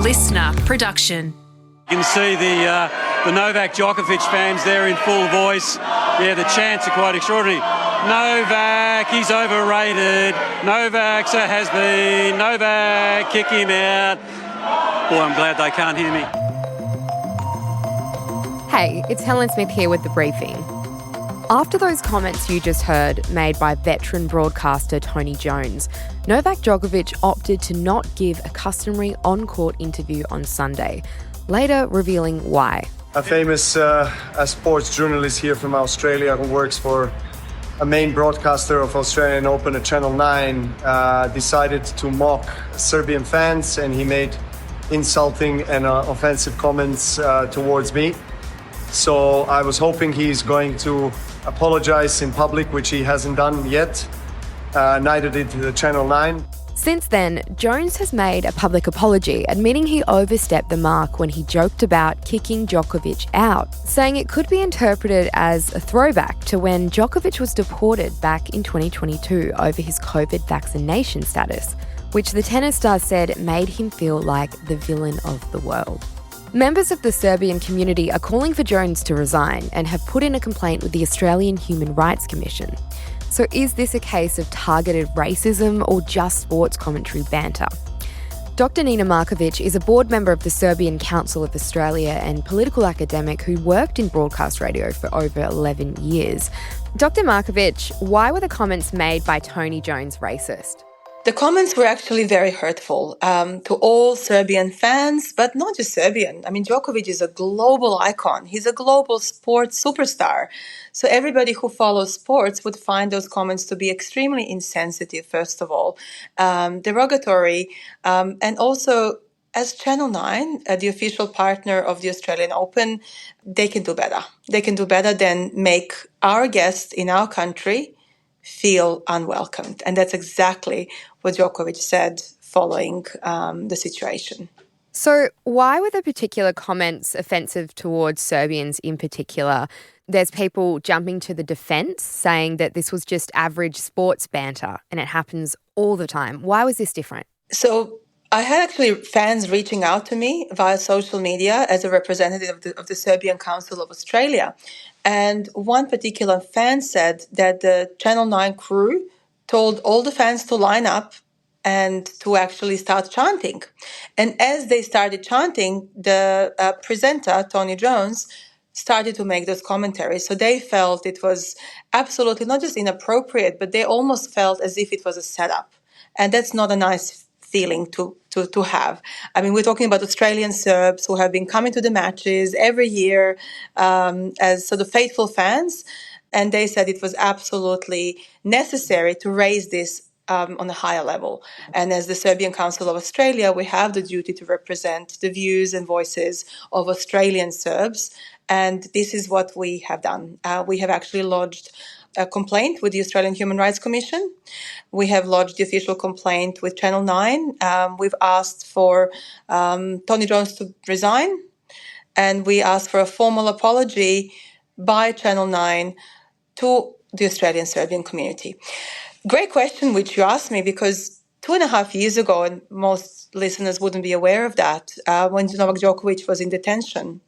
listener production. You can see the Novak Djokovic fans there in full voice. Yeah, the chants are quite extraordinary. Novak, he's overrated. Novak's a has-been. Novak, kick him out. Boy, I'm glad they can't hear me. Hey, it's Helen Smith here with The Briefing. After those comments you just heard made by veteran broadcaster Tony Jones, Novak Djokovic opted to not give a customary on-court interview on Sunday, later revealing why. A famous sports journalist here from Australia who works for a main broadcaster of Australian Open at Channel 9 decided to mock Serbian fans, and he made insulting and offensive comments towards me. So I was hoping he's going to apologize in public, which he hasn't done yet. Neither did the Channel 9. Since then, Jones has made a public apology, admitting he overstepped the mark when he joked about kicking Djokovic out, saying it could be interpreted as a throwback to when Djokovic was deported back in 2022 over his COVID vaccination status, which the tennis star said made him feel like the villain of the world. Members of the Serbian community are calling for Jones to resign and have put in a complaint with the Australian Human Rights Commission. So is this a case of targeted racism or just sports commentary banter? Dr Nina Marković is a board member of the Serbian Council of Australia and political academic who worked in broadcast radio for over 11 years. Dr Marković, why were the comments made by Tony Jones racist? The comments were actually very hurtful to all Serbian fans, but not just Serbian. I mean, Djokovic is a global icon. He's a global sports superstar. So everybody who follows sports would find those comments to be extremely insensitive, first of all, derogatory, and also as Channel 9, the official partner of the Australian Open, they can do better. They can do better than make our guests in our country feel unwelcomed. And that's exactly what Djokovic said following the situation. So why were the particular comments offensive towards Serbians in particular? There's people jumping to the defence, saying that this was just average sports banter and it happens all the time. Why was this different? So I had actually fans reaching out to me via social media as a representative of the Serbian Council of Australia. And one particular fan said that the Channel 9 crew told all the fans to line up and to actually start chanting. And as they started chanting, the presenter, Tony Jones, started to make those commentaries. So they felt it was absolutely not just inappropriate, but they almost felt as if it was a setup. And that's not a nice feeling to have. I mean, we're talking about Australian Serbs who have been coming to the matches every year as sort of faithful fans, and they said it was absolutely necessary to raise this on a higher level. And as the Serbian Council of Australia, we have the duty to represent the views and voices of Australian Serbs, and this is what we have done. We have actually lodged a complaint with the Australian Human Rights Commission. We have lodged the official complaint with Channel 9. We've asked for Tony Jones to resign, and we asked for a formal apology by Channel 9 to the Australian Serbian community. Great question which you asked me, because 2.5 years ago, and most listeners wouldn't be aware of that, when Novak Djokovic was in detention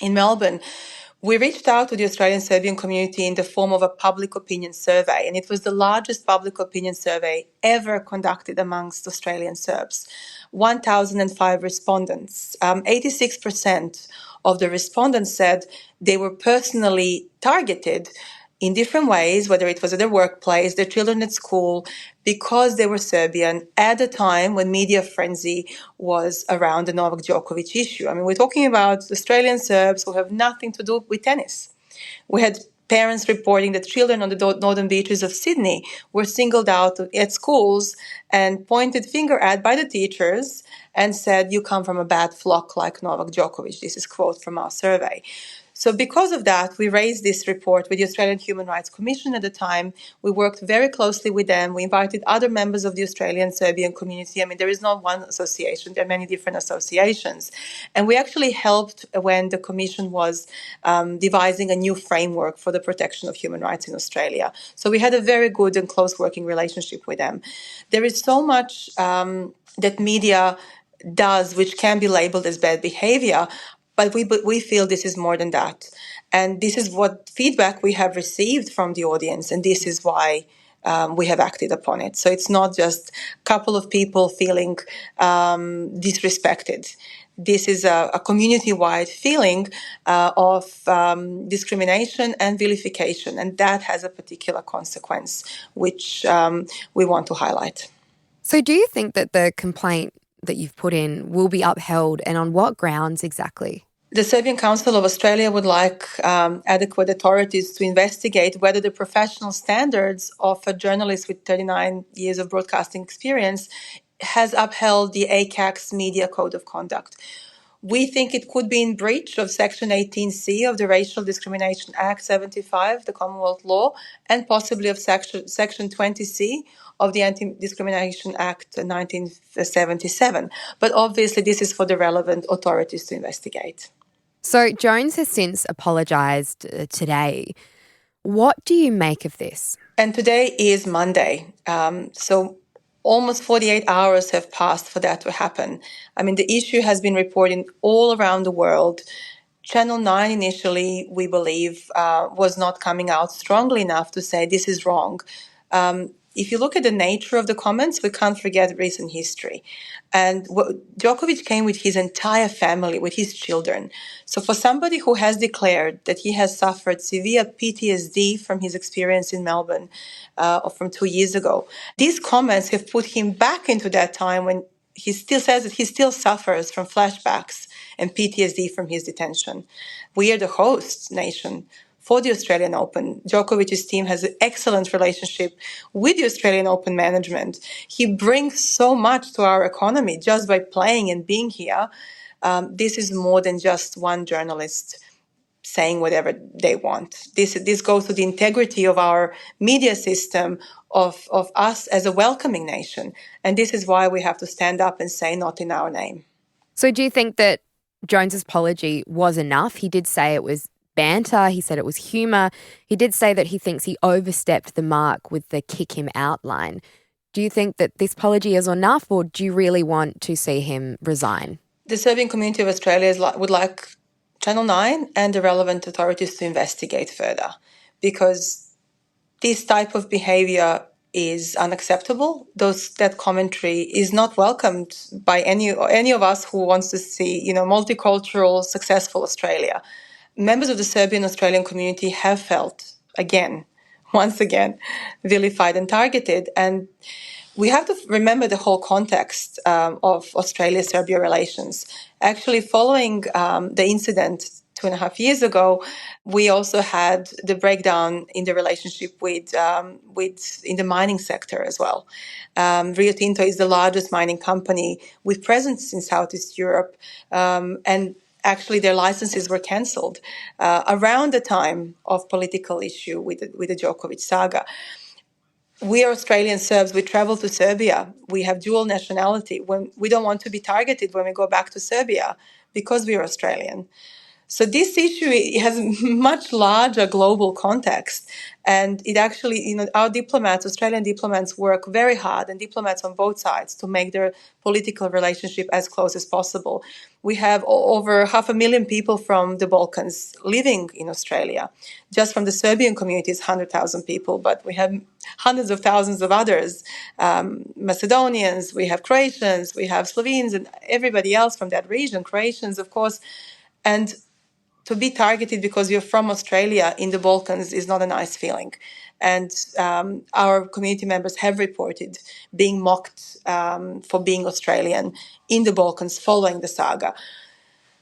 in Melbourne, we reached out to the Australian Serbian community in the form of a public opinion survey, and it was the largest public opinion survey ever conducted amongst Australian Serbs. 1,005 respondents. 86% of the respondents said they were personally targeted in different ways, whether it was at their workplace, their children at school, because they were Serbian at a time when media frenzy was around the Novak Djokovic issue. I mean, we're talking about Australian Serbs who have nothing to do with tennis. We had parents reporting that children on the northern beaches of Sydney were singled out at schools and pointed finger at by the teachers and said, "You come from a bad flock like Novak Djokovic." This is a quote from our survey. So because of that, we raised this report with the Australian Human Rights Commission at the time. We worked very closely with them. We invited other members of the Australian Serbian community. I mean, there is not one association. There are many different associations. And we actually helped when the Commission was devising a new framework for the protection of human rights in Australia. So we had a very good and close working relationship with them. There is so much that media does, which can be labeled as bad behavior, but we feel this is more than that. And this is what feedback we have received from the audience, and this is why we have acted upon it. So it's not just a couple of people feeling disrespected. This is a community-wide feeling of discrimination and vilification, and that has a particular consequence, which we want to highlight. So do you think that the complaint that you've put in will be upheld, and on what grounds exactly? The Serbian Council of Australia would like adequate authorities to investigate whether the professional standards of a journalist with 39 years of broadcasting experience has upheld the ACAC's Media Code of Conduct. We think it could be in breach of Section 18C of the Racial Discrimination Act 75, the Commonwealth law, and possibly of Section 20C of the Anti-Discrimination Act 1977. But obviously this is for the relevant authorities to investigate. So Jones has since apologised today. What do you make of this? And today is Monday. So almost 48 hours have passed for that to happen. I mean, the issue has been reported all around the world. Channel 9 initially, we believe, was not coming out strongly enough to say this is wrong. If you look at the nature of the comments, we can't forget recent history. And Djokovic came with his entire family, with his children. So for somebody who has declared that he has suffered severe PTSD from his experience in Melbourne from 2 years ago, these comments have put him back into that time when he still says that he still suffers from flashbacks and PTSD from his detention. We are the host nation for the Australian Open. Djokovic's team has an excellent relationship with the Australian Open management. He brings so much to our economy just by playing and being here. This is more than just one journalist saying whatever they want. This goes to the integrity of our media system, of us as a welcoming nation. And this is why we have to stand up and say not in our name. So do you think that Jones's apology was enough? He did say it was banter. He said it was humour. He did say that he thinks he overstepped the mark with the kick him out line. Do you think that this apology is enough, or do you really want to see him resign? The Serbian community of Australia would like Channel 9 and the relevant authorities to investigate further, because this type of behaviour is unacceptable. That commentary is not welcomed by any of us who wants to see, multicultural, successful Australia. Members of the Serbian Australian community have felt, once again, vilified and targeted. And we have to remember the whole context of Australia-Serbia relations. Actually, following the incident 2.5 years ago, we also had the breakdown in the relationship with in the mining sector as well. Rio Tinto is the largest mining company with presence in Southeast Europe, and actually their licenses were cancelled around the time of political issue with the Djokovic saga. We are Australian Serbs. We travel to Serbia. We have dual nationality. When we don't want to be targeted when we go back to Serbia because we are Australian. So this issue has a much larger global context. And it actually, our diplomats, Australian diplomats, work very hard, and diplomats on both sides, to make their political relationship as close as possible. We have over 500,000 people from the Balkans living in Australia. Just from the Serbian community is 100,000 people, but we have hundreds of thousands of others, Macedonians, we have Croatians, we have Slovenes, and everybody else from that region, Croatians, of course. And to be targeted because you're from Australia in the Balkans is not a nice feeling. And our community members have reported being mocked for being Australian in the Balkans following the saga.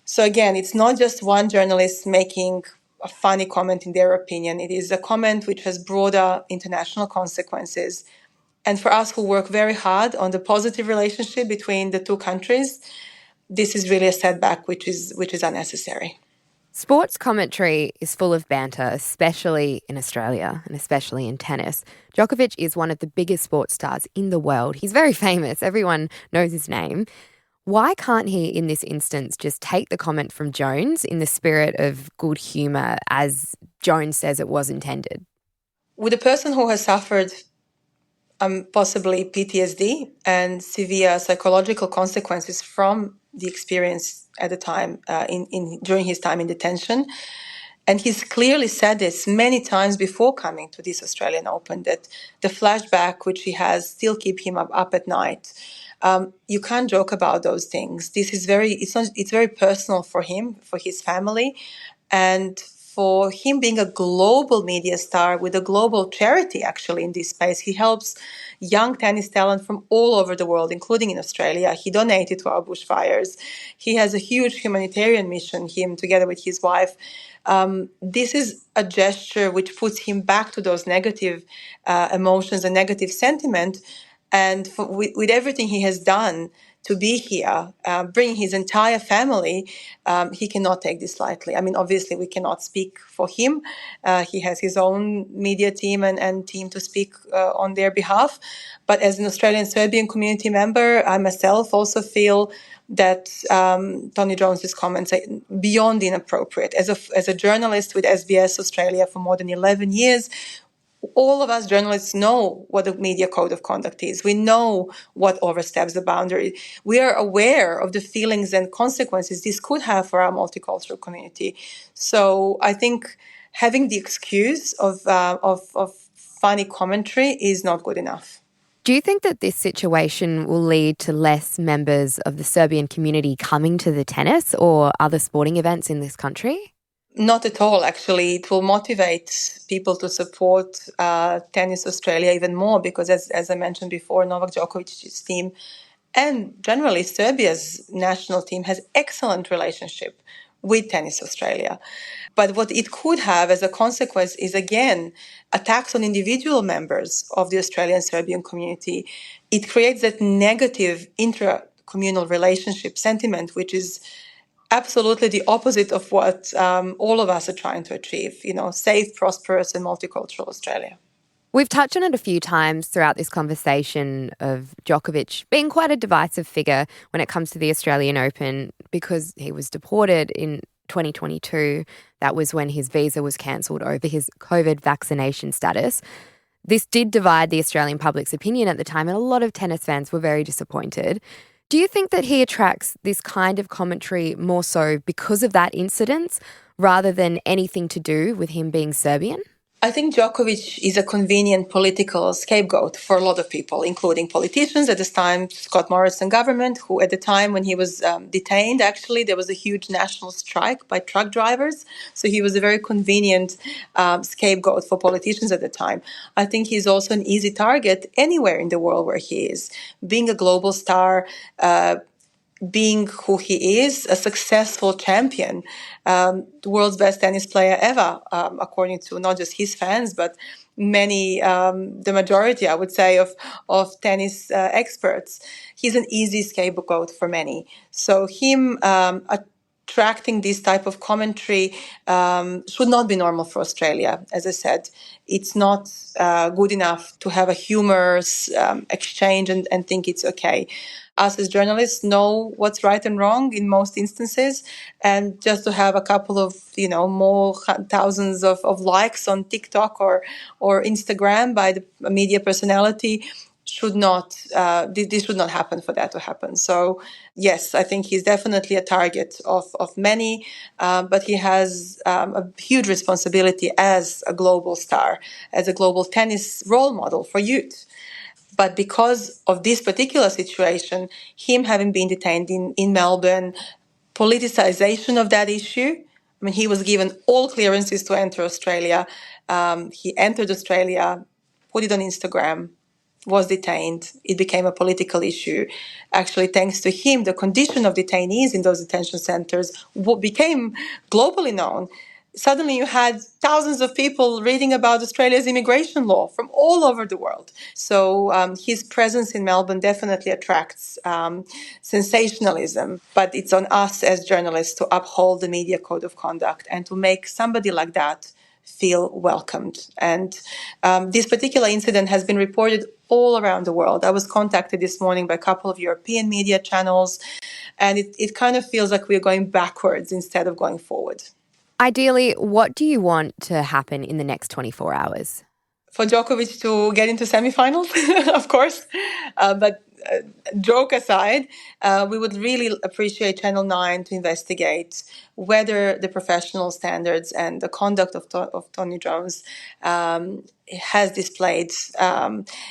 So again, it's not just one journalist making a funny comment in their opinion. It is a comment which has broader international consequences. And for us who work very hard on the positive relationship between the two countries, this is really a setback which is unnecessary. Sports commentary is full of banter, especially in Australia and especially in tennis. Djokovic is one of the biggest sports stars in the world. He's very famous. Everyone knows his name. Why can't he, in this instance, just take the comment from Jones in the spirit of good humour, as Jones says it was intended? With a person who has suffered possibly PTSD and severe psychological consequences from the experience at the time during his time in detention. And he's clearly said this many times before coming to this Australian Open, that the flashback which he has still keep him up at night. You can't joke about those things. This is it's very personal for him, for his family, and for him being a global media star with a global charity actually in this space. He helps young tennis talent from all over the world, including in Australia. He donated to our bushfires. He has a huge humanitarian mission, him together with his wife. This is a gesture which puts him back to those negative emotions and negative sentiment. And with everything he has done to be here, bring his entire family, he cannot take this lightly. I mean, obviously, we cannot speak for him. He has his own media team and team to speak on their behalf. But as an Australian Serbian community member, I myself also feel that Tony Jones's comments are beyond inappropriate. As a journalist with SBS Australia for more than 11 years, all of us journalists know what the media code of conduct is. We know what oversteps the boundary. We are aware of the feelings and consequences this could have for our multicultural community. So I think having the excuse of funny commentary is not good enough. Do you think that this situation will lead to less members of the Serbian community coming to the tennis or other sporting events in this country? Not at all, actually. It will motivate people to support Tennis Australia even more because, as I mentioned before, Novak Djokovic's team and generally Serbia's national team has excellent relationship with Tennis Australia. But what it could have as a consequence is, again, attacks on individual members of the Australian Serbian community. It creates that negative intra-communal relationship sentiment, which is absolutely the opposite of what all of us are trying to achieve, safe, prosperous and multicultural Australia. We've touched on it a few times throughout this conversation of Djokovic being quite a divisive figure when it comes to the Australian Open because he was deported in 2022. That was when his visa was cancelled over his COVID vaccination status. This did divide the Australian public's opinion at the time, and a lot of tennis fans were very disappointed. Do you think that he attracts this kind of commentary more so because of that incident rather than anything to do with him being Serbian? I think Djokovic is a convenient political scapegoat for a lot of people, including politicians at this time, Scott Morrison government, who at the time when he was detained, actually, there was a huge national strike by truck drivers. So he was a very convenient scapegoat for politicians at the time. I think he's also an easy target anywhere in the world where he is. Being a global star, being who he is, a successful champion, the world's best tennis player ever, according to not just his fans, but many, the majority, I would say, of tennis experts. He's an easy scapegoat for many. So him attracting this type of commentary should not be normal for Australia. As I said, it's not good enough to have a humorous exchange and think it's okay. Us as journalists know what's right and wrong in most instances, and just to have a couple of more thousands of likes on TikTok or Instagram by the media personality should not this should not happen for that to happen. So yes, I think he's definitely a target of many, but he has a huge responsibility as a global star, as a global tennis role model for youth. But because of this particular situation, him having been detained in Melbourne, politicization of that issue, I mean, he was given all clearances to enter Australia. He entered Australia, put it on Instagram, was detained. It became a political issue. Actually, thanks to him, the condition of detainees in those detention centers became globally known. Suddenly you had thousands of people reading about Australia's immigration law from all over the world. So his presence in Melbourne definitely attracts sensationalism, but it's on us as journalists to uphold the media code of conduct and to make somebody like that feel welcomed. And this particular incident has been reported all around the world. I was contacted this morning by a couple of European media channels, and it kind of feels like we're going backwards instead of going forward. Ideally, what do you want to happen in the next 24 hours? for Djokovic to get into semifinals, of course. But joke aside, we would really appreciate Channel 9 to investigate whether the professional standards and the conduct of Tony Jones has displayed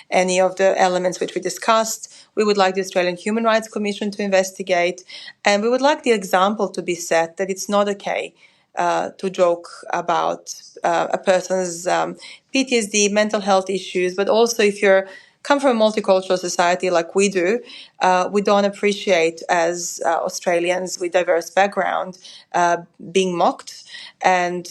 any of the elements which we discussed. We would like the Australian Human Rights Commission to investigate, and we would like the example to be set that it's not okay to joke about a person's PTSD, mental health issues, but also if you're come from a multicultural society like we do, we don't appreciate as Australians with diverse background being mocked, and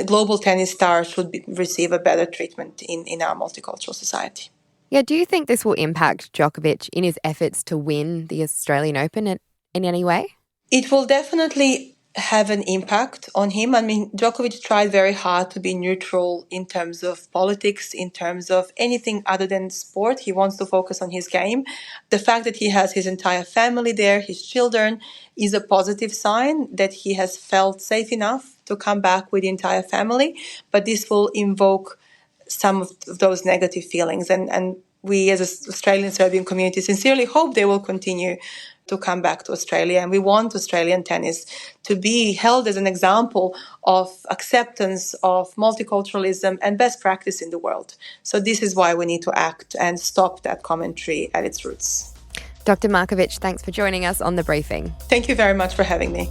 global tennis stars should receive a better treatment in our multicultural society. Yeah, do you think this will impact Djokovic in his efforts to win the Australian Open in any way? It will definitely have an impact on him. I mean, Djokovic tried very hard to be neutral in terms of politics, in terms of anything other than sport. He wants to focus on his game. The fact that he has his entire family there, his children, is a positive sign that he has felt safe enough to come back with the entire family. But this will invoke some of those negative feelings. And we as an Australian Serbian community sincerely hope they will continue to come back to Australia. And we want Australian tennis to be held as an example of acceptance of multiculturalism and best practice in the world. So this is why we need to act and stop that commentary at its roots. Dr Marković, thanks for joining us on The Briefing. Thank you very much for having me.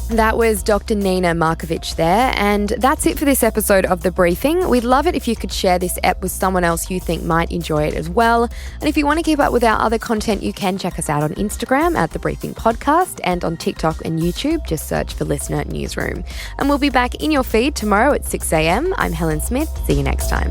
That was Dr Nina Marković there, and that's it for this episode of The Briefing. We'd love it if you could share this ep with someone else you think might enjoy it as well. And if you want to keep up with our other content, you can check us out on Instagram at The Briefing Podcast, and on TikTok and YouTube, just search for Listener Newsroom. And we'll be back in your feed tomorrow at 6 a.m. I'm Helen Smith. See you next time.